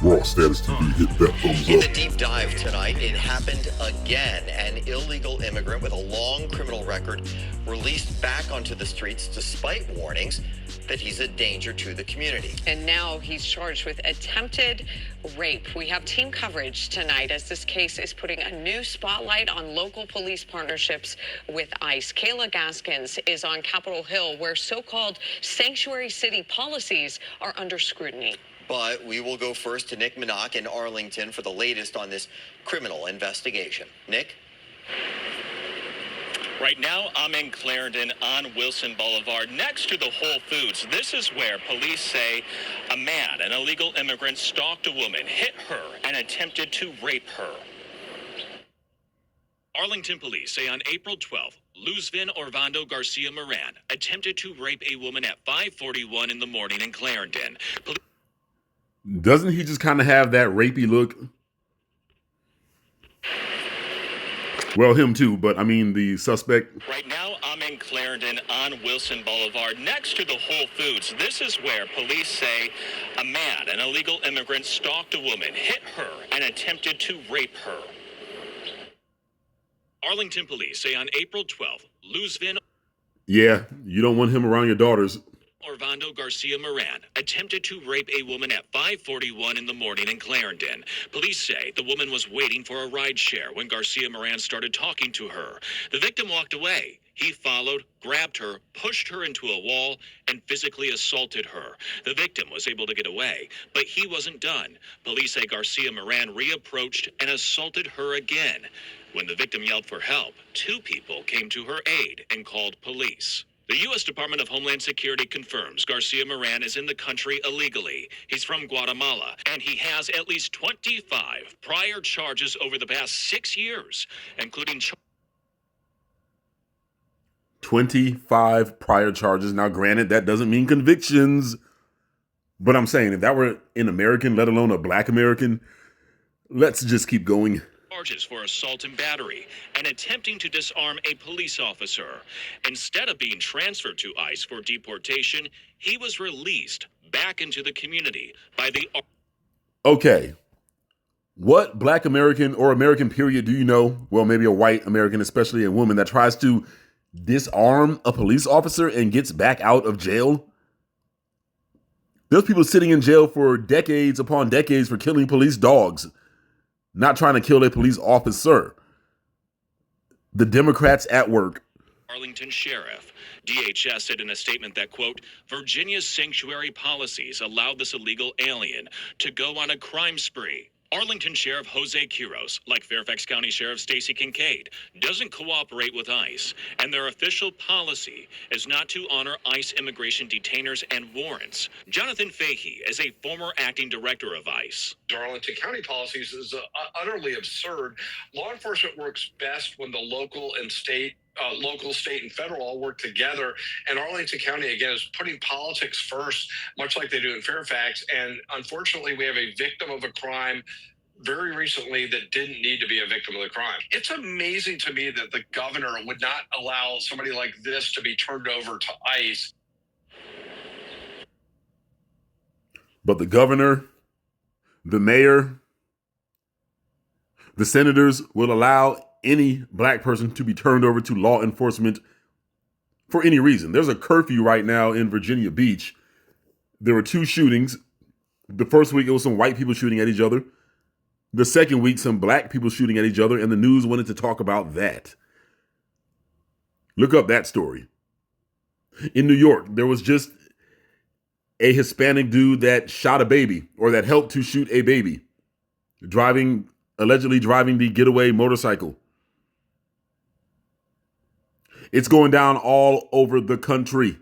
Raw Status TV, hit that thumbs In up. the deep dive tonight, it happened again. An illegal immigrant with a long criminal record released back onto the streets despite warnings that he's a danger to the community. And now he's charged with attempted rape. We have team coverage tonight as this case is putting a new spotlight on local police partnerships with ICE. Kayla Gaskins is on Capitol Hill, where so-called sanctuary city policies are under scrutiny. But we will go first to Nick Minach in Arlington for the latest on this criminal investigation. Nick? Right now, I'm in Clarendon on Wilson Boulevard next to the Whole Foods. This is where police say a man, an illegal immigrant, stalked a woman, hit her, and attempted to rape her. Arlington police say on April 12th, Luzvin Orvando Garcia Moran attempted to rape a woman at 5:41 in the morning in Clarendon. Doesn't he just kind of have that rapey look? Well, him too, but I mean the suspect. Right now, I'm in Clarendon on Wilson Boulevard next to the Whole Foods. This is where police say a man, an illegal immigrant, stalked a woman, hit her, and attempted to rape her. Arlington police say on April 12th, Luzvin Yeah, you don't want him around your daughters. Orvando Garcia Moran attempted to rape a woman at 5:41 in the morning in Clarendon. Police say the woman was waiting for a ride share when Garcia Moran started talking to her. The victim walked away. He followed, grabbed her, pushed her into a wall, and physically assaulted her. The victim was able to get away, but he wasn't done. Police say Garcia Moran reapproached and assaulted her again. When the victim yelled for help, two people came to her aid and called police. The U.S. Department of Homeland Security confirms Garcia Moran is in the country illegally. He's from Guatemala, and he has at least 25 prior charges over the past 6 years, including 25 prior charges. Now, granted, that doesn't mean convictions, but I'm saying if that were an American, let alone a black American, let's just keep going. Charges for assault and battery and attempting to disarm a police officer. Instead of being transferred to ICE for deportation, he was released back into the community by the... Okay. What black American or American period do you know? Well, maybe a white American, especially a woman that tries to disarm a police officer and gets back out of jail? There's people sitting in jail for decades upon decades for killing police dogs. Not trying to kill a police officer. The Democrats at work. Arlington Sheriff. DHS said in a statement that, quote, Virginia's sanctuary policies allowed this illegal alien to go on a crime spree. Arlington Sheriff Jose Quiros, like Fairfax County Sheriff Stacey Kincaid, doesn't cooperate with ICE, and their official policy is not to honor ICE immigration detainers and warrants. Jonathan Fahey is a former acting director of ICE. Arlington County policies is utterly absurd. Law enforcement works best when the local, state, and federal all work together. And Arlington County, again, is putting politics first, much like they do in Fairfax. And unfortunately, we have a victim of a crime very recently that didn't need to be a victim of the crime. It's amazing to me that the governor would not allow somebody like this to be turned over to ICE. But the governor, the mayor, the senators will allow any black person to be turned over to law enforcement for any reason. There's a curfew right now in Virginia Beach. There were 2 shootings. The first week, it was some white people shooting at each other. The second week, some black people shooting at each other, and the news wanted to talk about that. Look up that story. In New York, there was just a Hispanic dude that shot a baby, or that helped to shoot a baby, allegedly driving the getaway motorcycle. It's going down all over the country.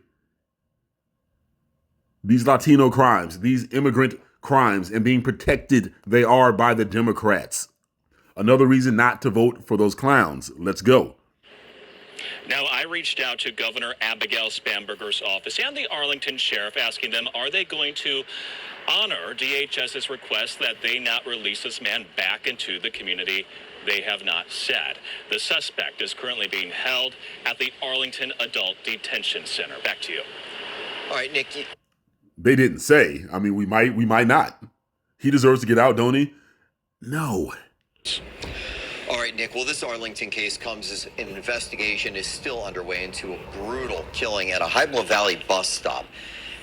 These Latino crimes, these immigrant crimes, and being protected they are by the Democrats. Another reason not to vote for those clowns. Let's go. Now, I reached out to Governor Abigail Spanberger's office and the Arlington Sheriff, asking them, are they going to honor DHS's request that they not release this man back into the community? They have not said. The suspect is currently being held at the Arlington Adult Detention Center. Back to you. All right, Nick. They didn't say. I mean, we might not. He deserves to get out, don't he? No. All right, Nick. Well, this Arlington case comes as an investigation is still underway into a brutal killing at a Hybla Valley bus stop.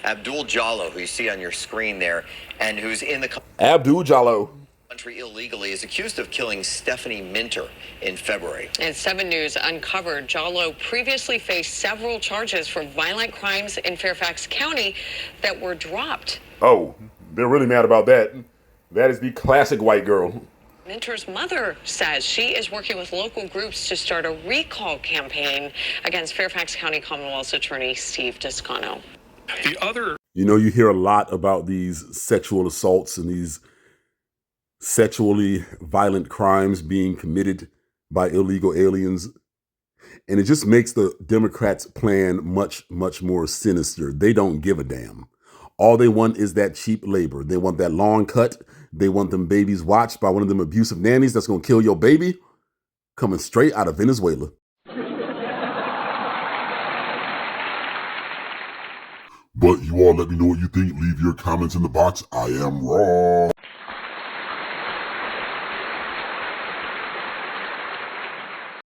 Abdul Jallo, who you see on your screen there, and who's in the Abdul Jallo. country illegally, is accused of killing Stephanie Minter in February. And 7 News uncovered Jallo previously faced several charges for violent crimes in Fairfax County that were dropped. Oh, they're really mad about that. That is the classic white girl. Minter's mother says she is working with local groups to start a recall campaign against Fairfax County Commonwealth's attorney Steve Descano. You know, you hear a lot about these sexual assaults and these sexually violent crimes being committed by illegal aliens. And it just makes the Democrats' plan much, much more sinister. They don't give a damn. All they want is that cheap labor. They want that long cut. They want them babies watched by one of them abusive nannies that's going to kill your baby, coming straight out of Venezuela. But you all let me know what you think. Leave your comments in the box. I am wrong.